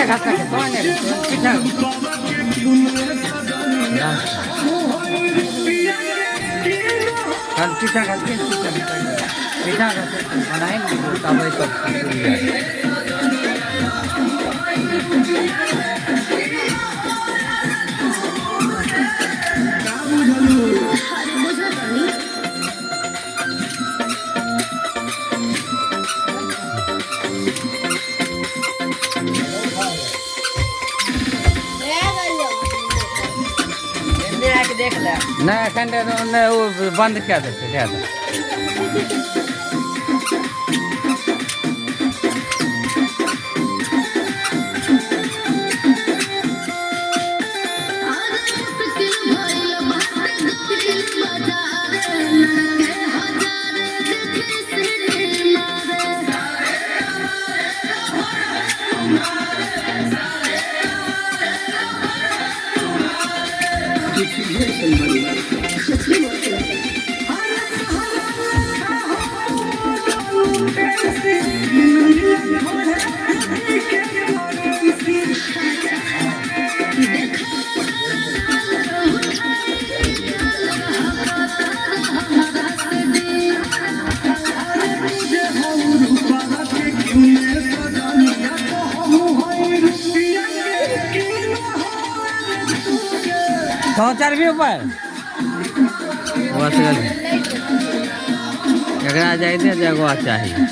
ने खाता के तो ने पीछा kan pizza kan pizza kan बनाएं तब एक देख ले नहीं कंडे वो बंद क्या देते ज्यादा चार भी ऊपर एकरा जाइते जगह चाहिए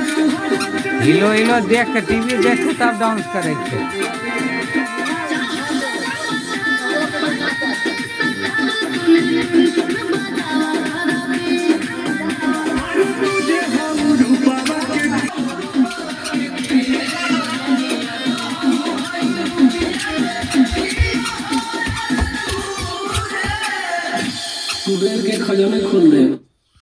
हिलो हिलो देख के टीवी देख के तब डांस करे थे कुबेर के खजाने खोल दे।